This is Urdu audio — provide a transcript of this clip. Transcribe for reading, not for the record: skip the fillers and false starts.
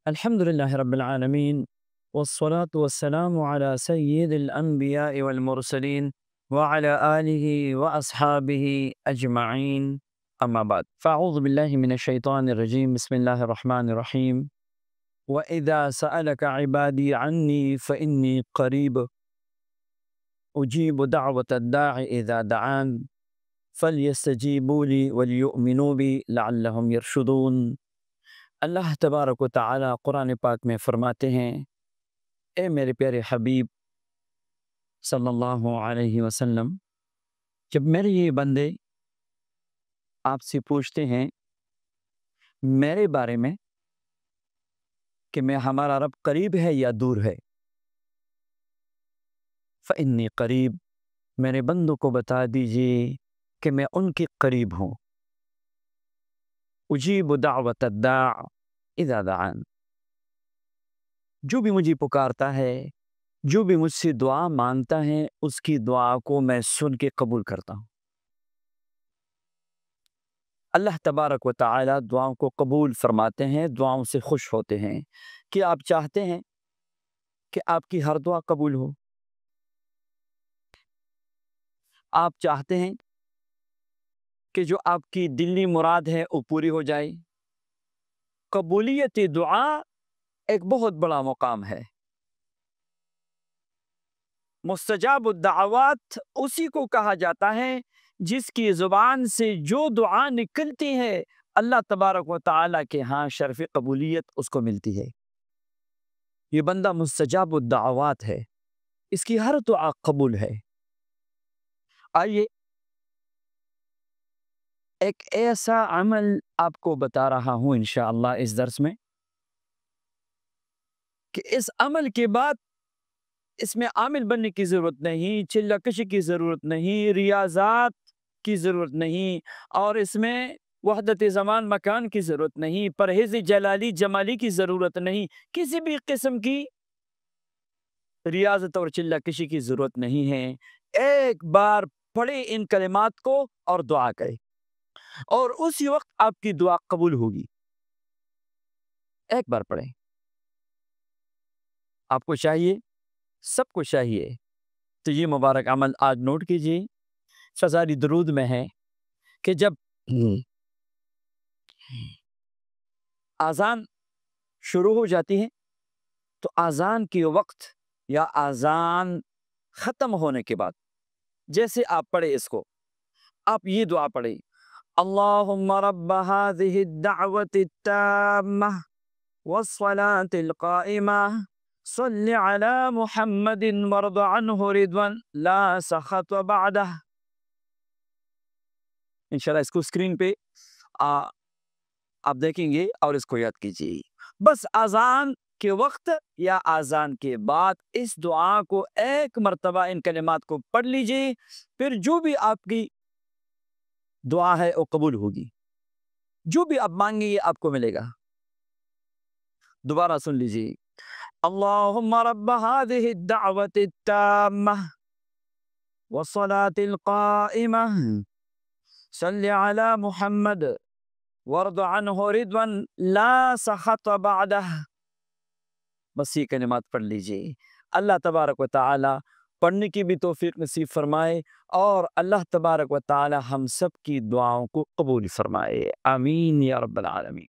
الحمد لله رب العالمين، والصلاة والسلام على سيد الأنبياء والمرسلين وعلى آله وأصحابه أجمعين، أما بعد فأعوذ بالله من الشيطان الرجيم. بسم الله الرحمن الرحيم. وإذا سألك عبادي عني فإني قريب أجيب دعوة الداع إذا دعان فليستجيبوا لي وليؤمنوا بي لعلهم يرشدون. اللہ تبارک و تعالی قرآن پاک میں فرماتے ہیں، اے میرے پیارے حبیب صلی اللہ علیہ وسلم، جب میرے یہ بندے آپ سے پوچھتے ہیں میرے بارے میں کہ میں ہمارا رب قریب ہے یا دور ہے، فإنی قریب، میرے بندوں کو بتا دیجئے کہ میں ان کے قریب ہوں. اجیب دعوت الداع اذا دعان، جو بھی مجھے پکارتا ہے، جو بھی مجھ سے دعا مانگتا ہے، اس کی دعا کو میں سن کے قبول کرتا ہوں. اللہ تبارک و تعالی دعاؤں کو قبول فرماتے ہیں، دعاؤں سے خوش ہوتے ہیں. کہ آپ چاہتے ہیں کہ آپ کی ہر دعا قبول ہو؟ آپ چاہتے ہیں کہ جو آپ کی دلی مراد ہے وہ پوری ہو جائے؟ قبولیت دعا ایک بہت بڑا مقام ہے. مستجاب الدعوات اسی کو کہا جاتا ہے جس کی زبان سے جو دعا نکلتی ہے اللہ تبارک و تعالیٰ کے ہاں شرف قبولیت اس کو ملتی ہے. یہ بندہ مستجاب الدعوات ہے، اس کی ہر دعا قبول ہے. آئیے ایک ایسا عمل آپ کو بتا رہا ہوں انشاءاللہ اس درس میں کہ اس عمل کے بعد اس میں عامل بننے کی ضرورت نہیں، چلہ کشی کی ضرورت نہیں، ریاضات کی ضرورت نہیں، اور اس میں وحدت زمان مکان کی ضرورت نہیں، پرہیز جلالی جمالی کی ضرورت نہیں، کسی بھی قسم کی ریاضت اور چلہ کشی کی ضرورت نہیں ہے. ایک بار پڑھے ان کلمات کو اور دعا کرے اور اسی وقت آپ کی دعا قبول ہوگی. ایک بار پڑھیں. آپ کو چاہیے، سب کو چاہیے، تو یہ مبارک عمل آج نوٹ کیجیے. فضائل درود میں ہے کہ جب اذان شروع ہو جاتی ہے تو اذان کے وقت یا اذان ختم ہونے کے بعد جیسے آپ پڑھے اس کو، آپ یہ دعا پڑھیں: اللہم رب هذه الدعوة التامة والصلاة القائمة صل على محمد وارض عنه رضوا لا سخط بعدہ. انشاءاللہ اس کو اسکرین پہ آپ دیکھیں گے اور اس کو یاد کیجیے. بس اذان کے وقت یا اذان کے بعد اس دعا کو ایک مرتبہ ان کلمات کو پڑھ لیجیے، پھر جو بھی آپ کی دعا ہے وہ قبول ہوگی. جو بھی آپ مانگیں گے آپ کو ملے گا. دوبارہ سن لیجیے: اللہم رب هذه الدعوة التامة والصلاة القائمة صل على محمد وارض عنه رضوا لا سخط بعدہ. بس یہ کلمات پڑھ لیجیے. اللہ تبارک و تعالی پڑھنے کی بھی توفیق نصیب فرمائے اور اللہ تبارک و تعالی ہم سب کی دعاؤں کو قبول فرمائے. آمین یا رب العالمین.